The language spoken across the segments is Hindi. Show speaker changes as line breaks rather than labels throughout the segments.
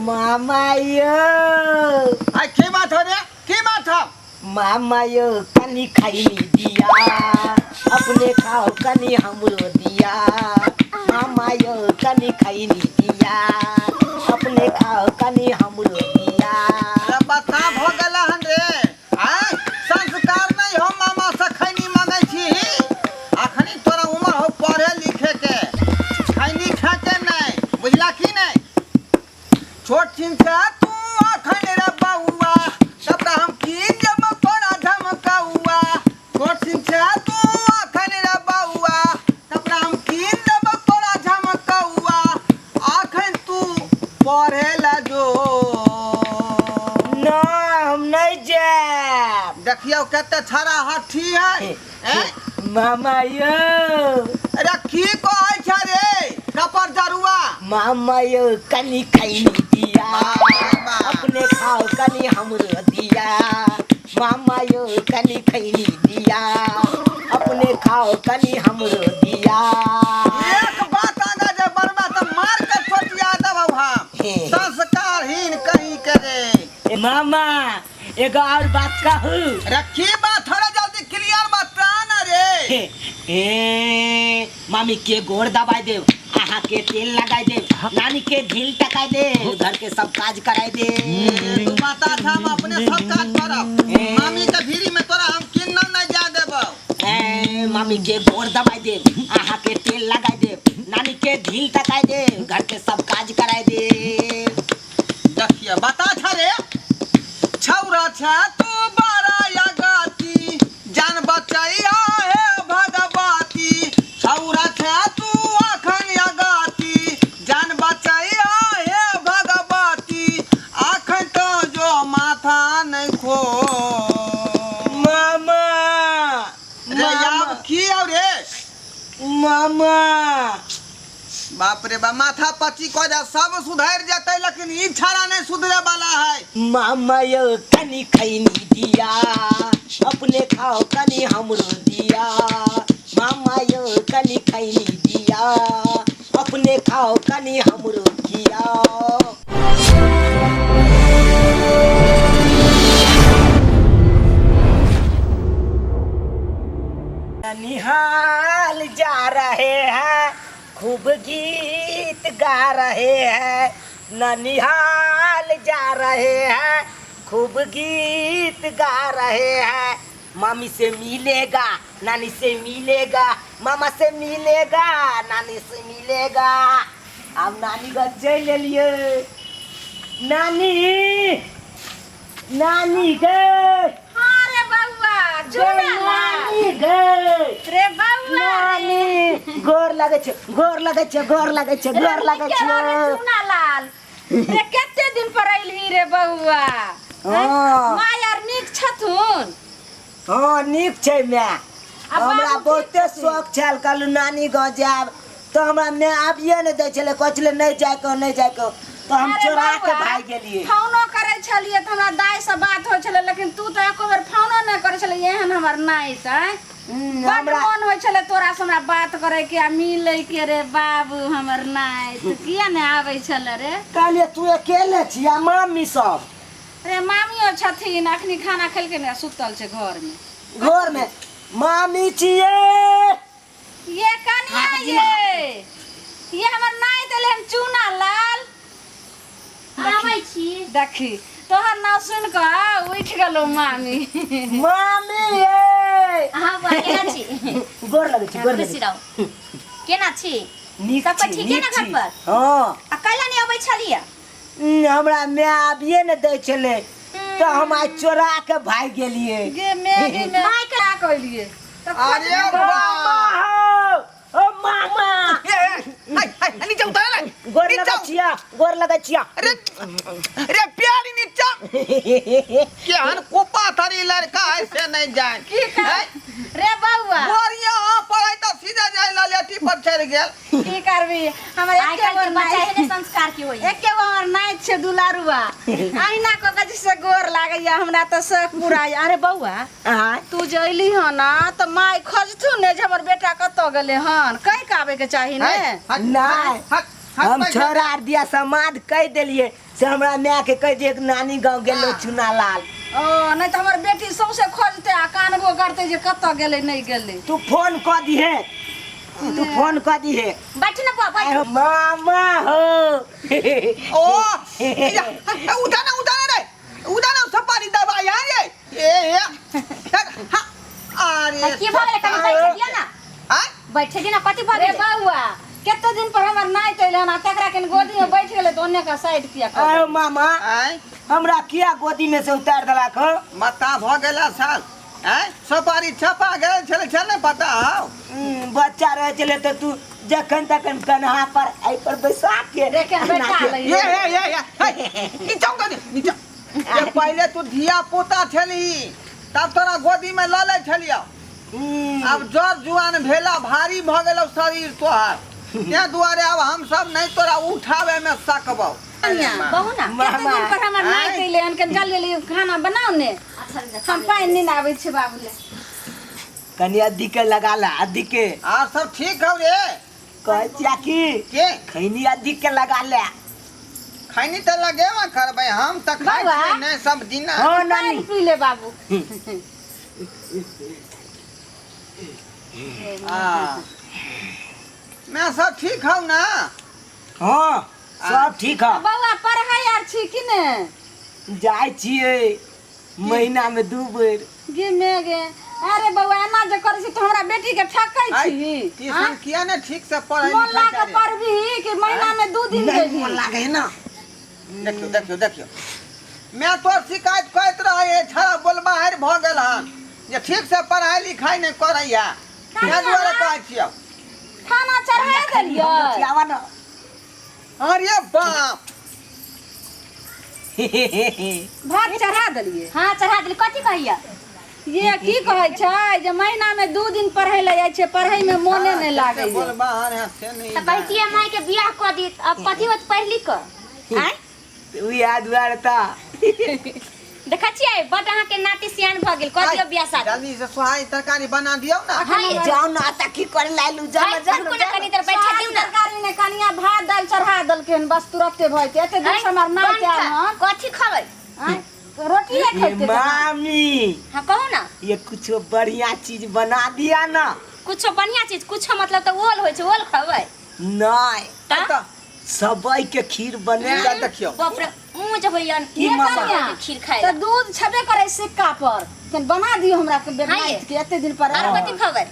मामा यो
आई के बात हो रे के बात हो
मामा यो कनी खैनी दिया अपने खाओ कनी हमरो दिया मामा यो कनी खैनी दिया अपने खाओ कनी हमरो दिया
अरे बता हो गला हन रे आय संस्कार नहीं हो मामा से खैनी मांगे छी अखनी तोरा उम्र हो पढ़े लिखे के खैनी खा के नहीं बुझला की नहीं छोट चिंता तू अखन रे बउआ तब हम की जब पड़ा धमकाउआ छोट चिंता तू अखन रे बउआ तब हम की जब पड़ा धमकाउआ अखन तू पढ़े ला जो
ना हम नहीं जाब
देखियो कते छाड़ा हाथी है हैं
मामा यो
अरे की कहै छ रे कपर जरुआ
मामा यो कनी खैनी दिया अपने खाओ कनी हमरो दिया मामा यो कनी खैनी दिया अपने खाओ कनी हमरो दिया
एक बात आगा जे बरबा त मार के छोटिया देबौ हम संस्कारहीन कहीं के रे
ए मामा एगो और बात कहू
रखी बात थोड़ा जल्दी क्लियर बता ना रे
ए मामी के गोड़ दबाई दे आहा के तेल लगाई दे नानी के ढील टकाई दे घर के सब काज कराई दे
तू बता था हम अपने सब काज करब मामी के भीरी में तोरा हम किन्ना नहीं जा देबौ
ए मामी के गोड़ दबाई दे आहा के तेल लगाई दे नानी के ढील टकाई दे घर के सब काज कराई दे
देखिए बता था रे छौरा छ तू बड़ा यगाती जान बचैया हे भगवती छौरा छ तू अखन यगाती जान बचैया हे भगवती अखन तो जो माथा नहीं खो
मामा
रे याब की और रे
मामा
बाप रे बा माथा पची को जा सब सुधर जते लेकिन ई छाड़ा नहीं सुधरे वाला है
मामा यो कनी खैनी दिया अपने खाओ कनी हमरो दिया मामा यो कनी खैनी दिया अपने खाओ कनी हमरो दिया निहाल जा रहे हैं खूब गीत गा रहे हैं ननिहाल जा रहे हैं खूब गीत गा रहे हैं मामी से मिलेगा नानी से मिलेगा मामा से मिलेगा नानी से मिलेगा अब नानी का जय ले लिए नानी नानी गए
अरे बउआ
नानी गए
रे बउआ
नानी गोर लगे छे गोर लगे छे गोर लगे छे गोर लगे छे
चुना लाल रे केते दिन पर आइलही रे बउआ
हां
माय यार निक छथुन
हां निक छै मैं हमरा बहुते शौक छल कल नानी गाँव जाब तो हमरा मैं आबिए न दै छले कहै छले नहीं जाय को तो हम चोरा के भाग गेलिए
फोनो करे छलिए त हमरा दाई से बात होय छले लेकिन तू तो एको बेर फोनो न करे छले एहन हमर नाई से हमरा मन होय छले तोरा से हमरा बात करे के आ मिले के रे बाबू हमर नाई तू किया न आबै छले रे
कहलिए तू अकेले छी आ मामी सब
रे मामियो छथिन अखनी खाना खेलके न सुतल छै
घर में मामी छिए
ये कनिया ये हमर नाई देले हम चूना लाल आबै छी देखी तोहर नाम सुन के उठ गेलो मामी
मामी ए
हां बा केना छी
गोर लगे छी गोर लगे
केना छी
नीक
सब ठीक है ना घर पर
हां
आ कल्ला नहीं आबै छलिए
हमरा मैं आबिए न दै छले तो हम आज चोरा के भाग गेलिए
गे मेरी में माई करा कहलिए
अरे वाह
ओ मामा
हाय हाय नीचे उतर ना
गोर लगे छिया
अरे अरे प्यारी नीचा केहन कोपा थारी लड़का ऐसे नहीं जाए
की कर रे बउआ
बोरिया पढ़ाई तो सीधा जाए ललेटी पर चढ़ गेल
की करबी हमर
आइ
एके
काल्हि
बार
के बच्चा
नाई
एहने संस्कार की होई
एके बार नाई छे दुलारुआ आईना को कजी से गोर लागैया हमरा तो शौक पूरा अरे बउआ
हां
तू जइली ह ना त माई खोजथु ने जे हमर बेटा कत गेले हन कहि के आवे के चाही ने
नहीं हम छोड़ा आर दिया समाध कह दिलिए से हमरा माय के कह दे नानी गांव गेलो चुना लाल।
ओ नहीं तो हमर बेटी सौसे खोजते आ कानबो करते जे कत गेले नहीं गेले।
तू फोन क दिहे तू फोन क दिहे।
बैठ ना बुआ बैठ।
आयो मामा हो
ओ उठाना सपारी दबा यार ये अरे
की भले कनी बैठ दिया ना।
हां
बैठ दिया ना कथि
अरे
भले
बाबुआ केते दिन पर हमर नाई तैले ना तकरा के गोदी में बैठ गेले तो ओने का साइड किया कर।
आयो मामा
आय
हमरा किया गोदी में से उतार देला खो।
मता भ गेला साल आय सपारी छपा गेल छले छले पता हो।
बच्चा रहे चले तो तू जखन तखन कन्हा पर आई पर बैसा के
देखे बैठा ले।
ये चौका नीचे ये पहले तू धिया पोता छली तब तोरा गोदी में ल ले छलिया। अब जर जुआन भेला भारी भ गेल शरीर तोहार ते दुआरे अब हम सब नहीं तोरा उठावे में सकबौ।
बहु ना
केते दिन पर हमर नाई तैले अनके जल गेली खाना बनाओ ने हम पानी नहीं आवे छे बाबूले।
कनी अद्दी के लगा ला अद्दी के
आ सब ठीक हो रे
कह चाकी
के
खैनी अद्दी के लगा ले।
खैनी त लगेवा करबै हम त खाइ
बाबा।
छी नहीं सब दिन।
हां
पानी
नानी
पी ले बाबू।
मैं सब ठीक हूं ना।
हां सब ठीक है।
बाबा पढ़ाई यार छी कि ने
जाय छिए महीना में 2 बेर।
गे मे गे अरे बाबा एना जे करै छी तो हमरा बेटी के ठकै छी।
ट्यूशन किया ने ठीक से पढ़ाई
मन ला
लिखाई
के
करे।
पढ़बी कि महीना में 2 दिन
नहीं
देबी।
मन लागे है ना।
देखियो मैं तो शिकायत करत रहे छड़ा बोलबा हर भ गेल हन जे ठीक से पढ़ाई लिखाई नहीं करैया या दुआरे कहै छियो।
खाना चढ़ा देलियै।
आवा ना।
अरे बाप
भात चढ़ा देलियै।
हां चढ़ा देली कथि कहिया
ये की कहै छै जे महीना में 2 दिन पढ़ै ले जाइ छै पढ़ै में मोने नहीं लागे।
बोलबा हर से नहीं।
त कहतिए माई के बियाह क दी अब कथि होत पढ़ लिख क आय
तू याद वार ता
देखा छियै बट अहाँ के नाती सियान भ गेल क दियो बियाह शादी।
जल्दी से सोहाई तरकारी बना दियो ना।
हां
जाओ ना ता की कर लालू जा
हाय
जा
को कनी देर बैठा दिउ ना
तरकारी ने कनिया भात दाल चढ़ा देलखिन बस तुरंते भइते एते दिन से हमर नाई के हन
कथि खबै
रोटी ले खैते।
मामी
हां कहू ना
ये कुछ बढ़िया चीज बना दिया ना।
कुछ बढ़िया चीज कुछ मतलब त ओल होय छै ओल खबै
नहीं
त
सबई के खीर बने
जा देखियो।
बाप रे मुंह जे होइयन
की मामा
खीर खाय
तो दूध छबे करे सिक्का पर तन बना दियो हमरा के
हाँ ये।
बेनाई के एते दिन पर।
आर कथि खबै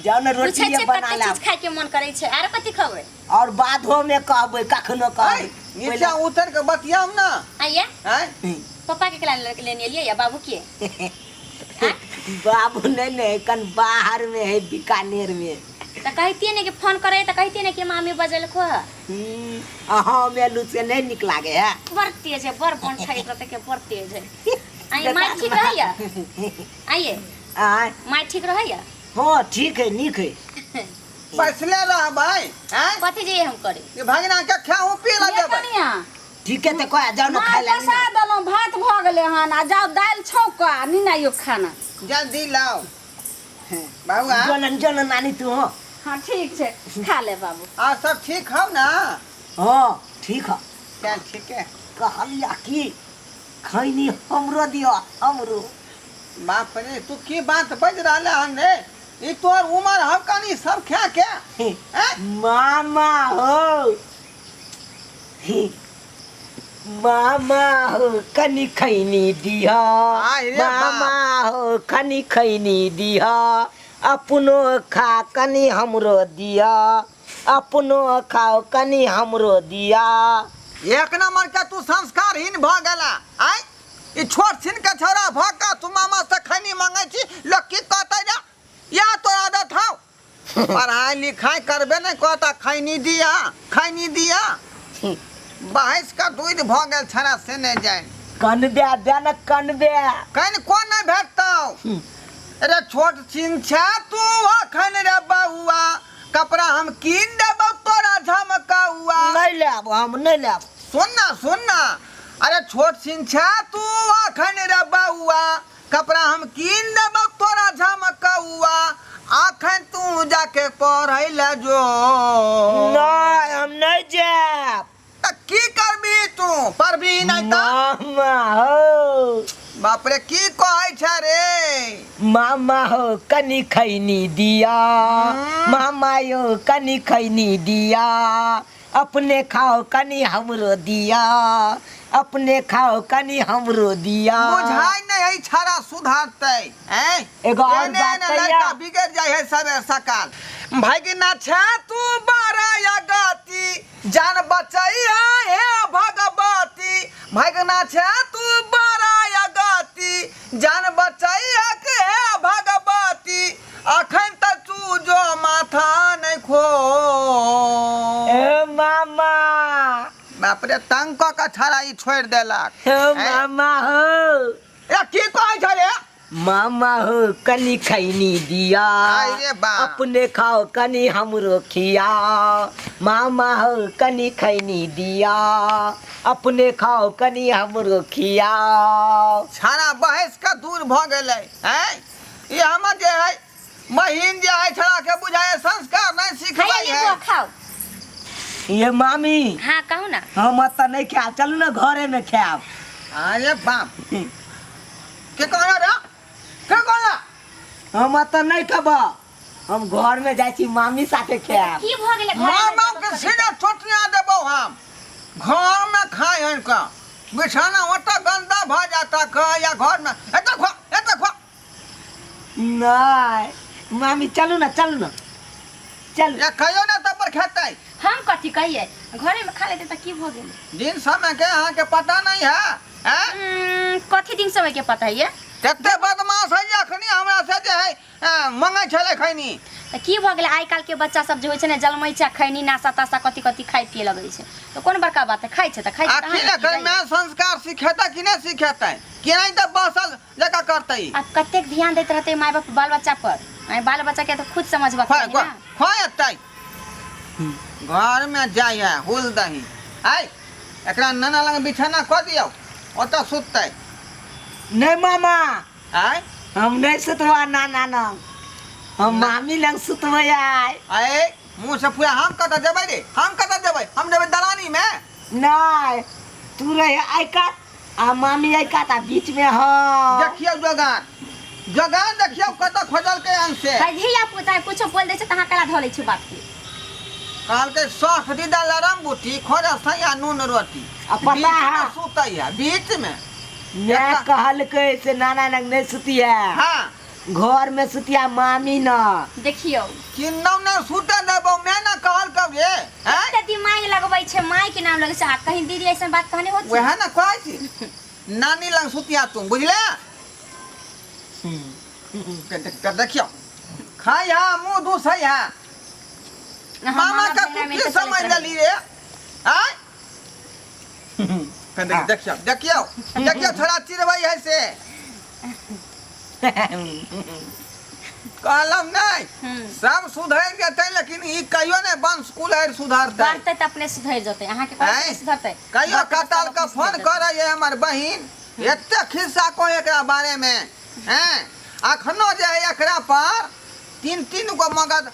जाओ ना
पूछे
रोटी
छै
बना
कते
ला
चीज खाय के मन करे छै आर कथि खबै
और बादो में कहबे कखनो कहबे
नीचे उतर के बतियाम ना।
आइए
हैं
पापा के केला लेने एलियै या बाबू के
बाबू नहीं कन बाहर में है बीकानेर में।
त कहतिए ने कि फोन करे त कहतिए ने कि मामी बजल को
हाँ मेलू से नहीं निक लागे है।
बड़ तेज है बड़ बन छै करते के बड़ तेज है आई माई ठीक रहैया आइए
आय
माई ठीक रहैया
हाँ ठीक है निक है।
पैसले रह भाई हैं
कथि जे हम करे
ये भगना के खाऊ पी ला
ये
देबै।
कनिया
ठीक है तो कह जाओ ना खाई
मां
ले
बसा देलौ भात भ गेले हन आ जाओ दाल छौका निनाइयो खाना।
जल्दी लाओ बाबूआ।
जनन जनन नानी तू हो।
हां ठीक छै खा ले बाबू।
आ सब ठीक हो ना।
हाँ ठीक है।
चल ठीक है।
कहलिया की खैनी हमरो दियो हमरो।
बाप रे तू की बात बज रहले हन रे ई तोर उमर हम कनी सब खा के हैं
मामा हो मामा हो कनी खैनी दिया
आय रे
मामा हो कनी खैनी दिया अपनो खा कनी हमरो दिया अपनो खाओ कनी हमरो दिया।
एक नंबर के तू संस्कारहीन भ गेला। आय ई छोट छिन के छोरा भ का तू मामा से खैनी मांगे छी लोग की कहता जा या तो आदत हो पढ़ाई लिखाई करबे नहीं कहता खैनी दिया बहस का दूध भ गेल छरा से नहीं जाए
कनबे दे न कनबे
कहीं कौन नहीं भेटता। अरे छोट छिन छा तू खन रे बउआ कपड़ा हम कीन देबो तोरा झमकाउआ।
नहीं लेब हम नहीं लेब।
सुन ना अरे छोट छिन छा तू खन रे बउआ कपड़ा हम कीन देबो तोरा झमकाउआ आखन तू जाके पढ़ै ले जो
नहीं हम नहीं जाब।
त की करबी तू पढ़बी नहीं त
मामा हो
बाप रे की कहै छ रे
मामा हो कनी खैनी दिया मामा यो कनी खैनी दिया अपने खाओ कनी हमरो दिया अपने खाओ कनी हमरो दिया।
बुझाई नहीं है छाड़ा सुधारते हैं
एगो और
एने
बात
एने
कहिया।
लड़का बिगड़ जाए है सबेर सकाल भागिना छा तू बारा या गाती जान बचैया हे भगवती भागिना छा तू बारा या गाती जान बचैया के हे भगवती अखन तक तू जो माथा नहीं खो
ए मामा
बाप रे तंग क के छाड़ा ई छोड़ देलक
ए मामा हो
ए की कहै छ रे
मामा हो कनी खैनी दिया
आई रे बाप।
अपने खाओ कनी हमरो खिया मामा हो कनी खैनी दिया अपने खाओ कनी हमरो खिया।
छाना बहस का दूर भ गेलै हैं ये हम जे है महीन जे है छड़ा के बुझाए संस्कार नहीं सिखबै
खाइए
है
नींबू खाओ।
ये मामी
हाँ कहू ना।
हम तो नहीं खाब चलू ना घरे में खाब।
अरे बाप के कहला रे के कहला
हम तो नहीं खाब हम घर में जाई छी मामी साथे खाब।
की भ गेलै
मामा के सीधा चोटिया देबो हम घर में खाए हन का बिछाना ओटा गंदा भ जाता का या घर में एता खो
नहीं मामी चलू ना चल।
या कहियो ना तब पर खेतै
हम कथी कहिए घरे में खा लेते त की भ गेलै।
दिन समय के अहाँ के पता नहीं है हैं
कथी दिन समय के पता है ये
तते बदमाश है अखनी हमरा से जे है मंगै छले खैनी
त की भ गेलै आइ काल के बच्चा सब जे होइ छै ने जलमैचा खैनी नासा तासा कथी कथी खाइ पिए लगै छै तो कोन बड़का बात है खाइ छै त खाइ छै
आखिर ने कर में संस्कार सिखेता कि नहीं सिखेता कि नहीं तो बसल जका करते
अब कतेक ध्यान देते रहते माय बाप बाल बच्चा पर बाल बच्चा के तो खुद समझबा
खोय
चाहिए ना।
खोयतै घर में जाय है हुल दही आई एकरा नाना लंग बिछाना क दियो ओत सुततै
नहीं मामा
आई
हम नहीं सुतवा नाना ना हम मामी लंग सुतवे आय।
आई मुंह से पूरा हम कत जेबै रे हम कत जेबै हम जेबै दलानी में
नहीं तू रहे आइका आ मामी आइका ता बीच में हम
देखियो जगान देखियो कत खोजल के अंश से
कहिया पुता कुछो बोल दे छै तहाँ कला धोले छै बाप के
काल के सख दीदा लरम बूटी खोज सैया नून रोटी
आ पता
बीच में
है
सुतै है बीच में
मैं कहल के से नाना लंग नहीं सुतिया
हाँ
घर में सुतिया मामी ना।
देखियो
किन्नौ ने सुते देबो मैं ना कहल कब रे हैं
त दिमाग लगबै छै माय के नाम लगै छै आ कहीं दीदी ऐसन बात कहने हो छै
वह ना कहै छी नानी लंग सुतिया तुम बुझले के देखियो खाई हा मुंह दूसै हा मामा का तू की समझ लेली रे हैं देखियो थोड़ा चिरवई है से कहलम नहीं सब सुधर जेतै लेकिन ई कहियो ने वंश कुल है सुधारतै
बात त अपने सुधर जतै अहाँ के
हैं?
कथी सुधरतै
कहियो कताल का फोन करे है हमर बहिन एते खिस्सा को एकरा बारे में हैं अखनो जे है एकरा पर तीन गो मगद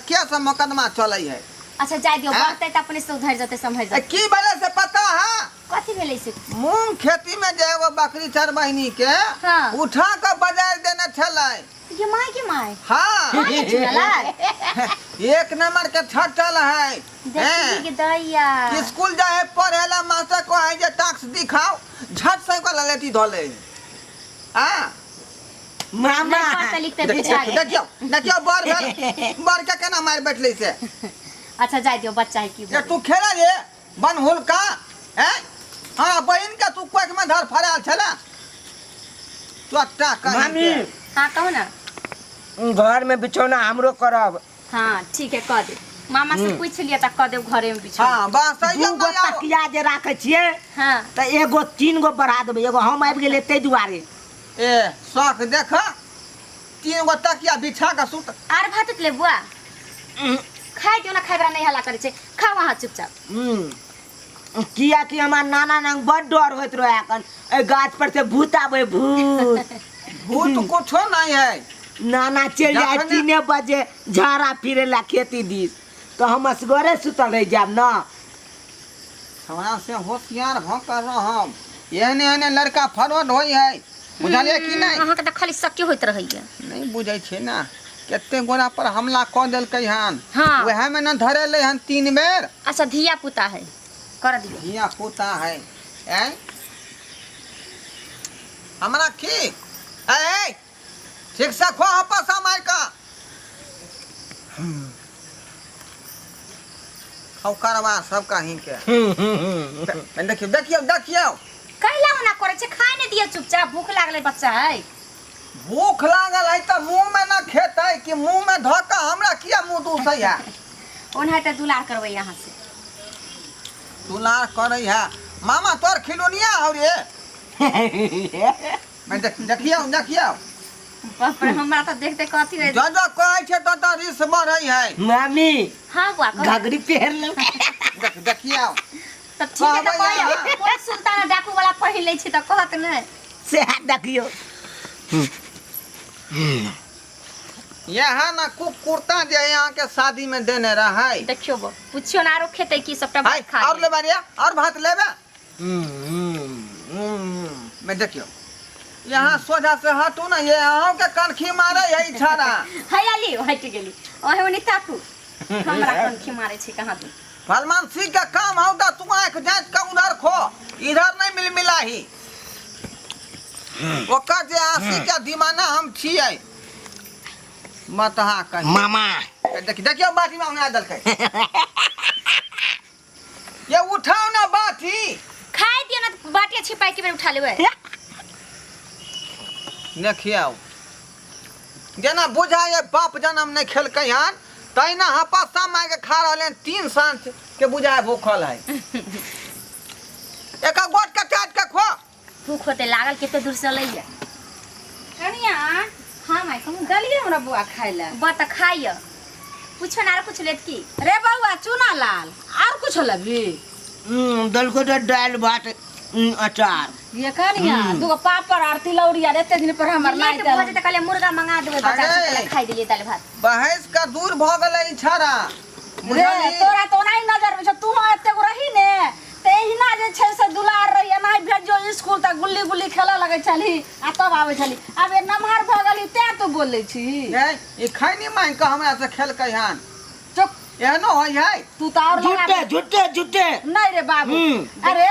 केस मुकदमा चलै है
अच्छा जाय दियो
हैं?
बात त अपने सुधर जतै समझ जतै
की भेलै से पता है
कथी भेलै से
मूंग खेती में जे एगो बकरी चर बहिनी के
हाँ।
उठा के बाजार देने छलै
ये माय
हाँ
माय छिनला
एक नंबर के छटल है
देखी के दैया
स्कूल जाए पढ़े ला मास्टर को है जे टैक्स दिखाओ झट से को लेटी धोले हां
मामा
नहीं पढ़ते लिखते बुझा गए
देखियो बर के केना मार बैठले से
अच्छा जाय दियो बच्चा है की
ये तू खेला रे बन हुलका हैं हां बहन का तू कोक में धर फराल छला चोट्टा कहीं
मामी
के।
हाँ कहो ना
घर में बिछौना हमरो करब।
हाँ ठीक है कह दे मामा से पूछ लिया त कह दे घरे में बिछा
हां बस सही
दू गो तकिया जे राखे छिए
हाँ
त एगो 3 गो बढ़ा देबै एगो हम आबि गेले तै दुआरे
ए शौक देख 3 गो तकिया बिछा के सुत
आर भात ले बुआ खाए दियो ना खाइबरा नहीं हल्ला करे छै खा वहां चुपचाप
किया कि हमार नाना नंग बड़ डर होइत रहे अखन ए गाछ पर से भूत आबै भूत
भूत कुछो नहीं है
नाना चल जाए
जखन-
3 बजे झाड़ा फिरे ला खेती दिस तो हम असगरे सुतल रह जाब ना।
हमरा से होशियार भकर रहम। एहने एहने लड़का फरवर्ड होई है, बुझलिए कि नहीं?
अहाँके तऽ खाली शक्के होइत रहैया।
नहीं बुझै छै ना, केते गोरा पर हमला कऽ देलकै हन।
हाँ।
वएह में न धरेले हन 3 बेर।
अच्छा धिया पुता है, कर दियो।
धिया पुता है हैं? हमरा की ए ठीक से खो आपस मार का खौ करवा सब कहीं के। देखियो देखियो देखियो
कैला मना करे छै, खाए नहि दियो चुपचाप, भूख लागले बच्चा है।
भूख लागल है तो मुंह में न खेतै कि मुंह में धोका हमरा किया मुंह दूसै है?
ओनाहे तऽ दुलार करबै यहाँ से।
दुलार करे है मामा तोर खिलौनिया हो रे। मैं देखियो देखियो
बाप रे, हमरा तऽ देखते कथी रे।
जो जो कहै छै तो रिस बढ़ै है।
मामी
हाँ बुआ कर।
घाघरी पहन ले
देखियो
तऽ ठीक है तऽ कहलियो कोन सुल्तान डाकू वाला पहिन लै छी तऽ कहत नहि।
से हाथ देखियो।
यहाँ ना कुर्ता जे यहाँ के शादी में देने रहे।
देखियो बो, पुछियो ना आरो खेतै की सबटा
हाय
भात खा
और
ले।
ले बारिया और भात लेबे। मैं देखियो यहाँ सोझा से हटू ना, ये अहों के कनखी मारे है इछारा।
हैयाली हटि गेली ओहे ओनी ताकू। हमरा कनखी मारे छी कहाँ तू।
फलमान सिंह का काम हो तो तू आंख जांच का उधर खो, इधर नहीं मिल मिलाही। ओकर जे आसी के दीवाना हम छियै मत हाँ कही।
मामा
देखियो बाटी में उंगा दलकै। ये उठाओ ना बाटी।
खाए दियो ना तऽ बाटिया छिपाई के बेर उठा लेबै।
देखियो जेना बुझाए बाप जन्म नहीं खेलकै हन तहिना हपस्ता मार के खा रहले 3 सांझ के बुझाए भूखल है। एक गोट के चाट के खो।
भूख होते लागल केते दूर से लइया।
कनिया
हाँ माय कहू ना।
दलिए हमरा बुआ खाइ ले।
बा तऽ खाइय। पूछो ना आरो कुछ लेत की।
रे बउआ चूना लाल और कुछ लेबी?
दल को दाल भात अचार।
ये कनिया दूगो पापड़ और तिलौरी और एते दिन पर हमर नाइ
लेट
दल।
भजे तऽ कहले मुर्गा मंगा देबै बच्चा
अरे।
सब के खाइ देलिए दाल भात।
बहस का दूर भ गेलै इछारा।
रे तोरा तो नहीं नजर में छ, तू एते गो रही ने ते हिना जे छै से दुलार रही नहीं भेजो स्कूल त गुल्ली गुल्ली खेला लगे छली आ तब आवे छली। अब ए नमहर भ गेली ते तू बोलै छी।
ए खैनी मांग के हमरा से खेलकै हन।
चुप,
एहनो होय है।
तू त और
झूठे झूठे झूठे।
नहीं रे बाबू। अरे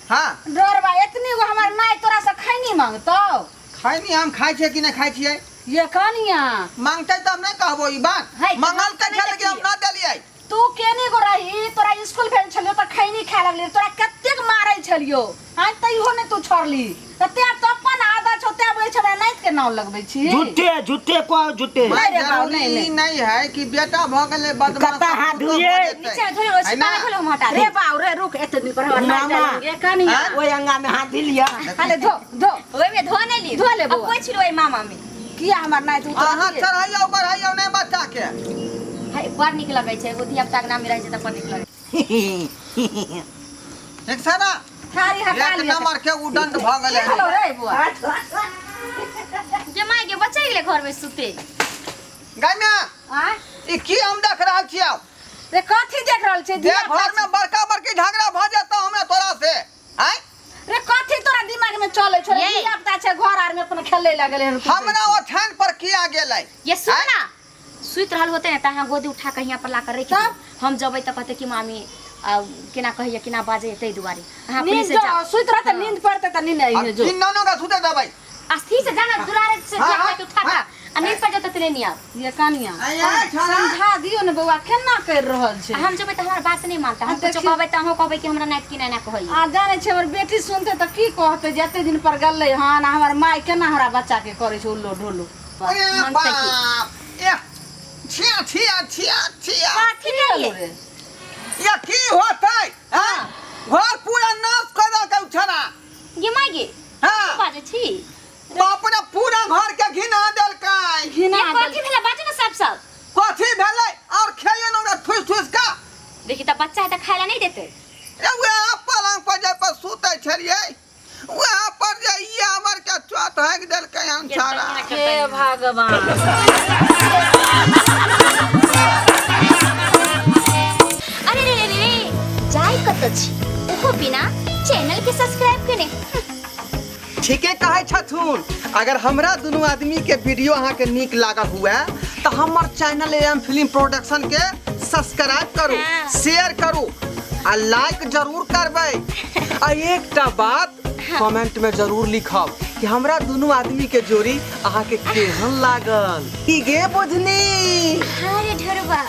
हां
डरबा इतनी गो हमर नाइ तोरा से खैनी मांगतो।
खैनी हम खाइ छै कि नहीं खाइ छियै?
ये कनिया
मांगतै तब नहीं कहबो ई बात।
है,
मंगल के
नहीं
खेल के हम
देखिए।
ना देलियै।
तू केनी गो रही तोरा स्कूल भेज छलियो त खैनी खाय लगली तोरा कतेक मारै छलियो हां तइहो ने तू छोड़ली त ते तो अपन आदत होते बोलै छले नहीं के नाम लगबै छी।
झूठे झूठे को झूठे।
नहीं रे बाबू,
जरूरी
नहीं,
ई नहीं है कि बेटा भ गेलै बदमाश।
कता हाथ
तो
धुइए।
हो जेतै।
नीचे धोइ रो
है ना?
छिपा खोलो हम हटा
रे
दे।
बाऊ रे रुक एते दिन पर हमर नाइ
मामा।
दे ये कनिया।
हाँ?
ओए अंगा में हाथ दिलिया।
अरे धो धो
ओइ में धो नहीं ली।
धो ले
अब
बउआ।
कोइ छिलो ओइ मामा में।
किया हमर नाइ तू
अहाँ चढ़ाइयो बढ़ाइयो नहीं बच्चा के।
है बड़ निक लगै छै, एगो धिया पुता के नाम में रहै छै तऽ बड़ निक लगै
एक सारा
थारी हटा
एक
लिया।
नंबर के उडंड भ गेलै।
हेलो रे बुआ।
छै। जे माय के बच्चा गेले घर में सुते।
गायमे
आ
ई की हम देख रहल छियै?
रे कथी देख रहल छै?
जे घर में बड़का बड़की झगड़ा भ जेतौ हमरा तोरा से। आय
रे कथी तोरा दिमाग में चलै छौ?
ये।
धिया पुता छै घर आर में अपन खेले लगले।
हमरा ओछान पर किया गेलै?
ये सुन
आँय?
ना, सुत रहल होते ना त अहाँ गोदी उठा के यहाँ पर ला कर रख
तब?
हम जबै त कहते कि मामी केना कहिए केना बाजे तै दुआरे अहाँ
नींद
पुलिस से जा।
सुत रहते नींद पड़ते त नींद आई जो।
तीन नौनो का सुते देबै।
अस्थि से जाना दुलारे से
हाँ,
जा के उठा
हाँ।
के नींद पर जत तले नहीं आ।
ये कनिया
आय, आय, छोरा।
समझा दियो ने बउआ केना कर रहल छै।
हम जबै त हमर बात नहीं मानता। हम
हाँ,
कुछ
देखिए।
कहबै त हम कहबै कि हमरा नाइट की ना कहै।
आ जाने छै हमर बेटी सुनते त की कहते जते दिन पर गल्ले हां हमर माय केना हमरा बच्चा के करे छै उल्लो ढोलो।
अरे
हम
बाप
तकी।
ए छिया छिया छिया छिया
काठी नहीं
रे
ये की होतै? हां घर पूरा नाश कर देलकै उछरा।
ये मागे
हां
बाजे छी।
बाप रे पूरा घर के घिना देलकै।
घिना
ये काठी भेला बाजे ना सब सब।
कथी भेलै? और खेलियो न ओकरा ठुस ठुस का।
देखि त बच्चा है त खायला नहीं देते।
ए वहाँ पलंग पर जाय पर सुतै छलियै वहाँ पर जे ये हमर के चोट हैक देलकै हम छाड़ा।
हे भगवान। भगवान।
अरे रे रे रे जाय कत छी ओहो बिना चैनल के सब्सक्राइब करे।
ठीके कहे छथुन। अगर हमरा दोनों आदमी के वीडियो अहाँ के नीक लागल हुए तो हमर चैनल एम फिल्म प्रोडक्शन के सब्सक्राइब करू, शेयर करू आ लाइक जरूर करबै। आ एकटा बात कमेंट में जरूर लिखब कि हमरा दोनों आदमी के जोड़ी अहाँ के केहन लागल। की गे बुझनी?
अरे ढरबा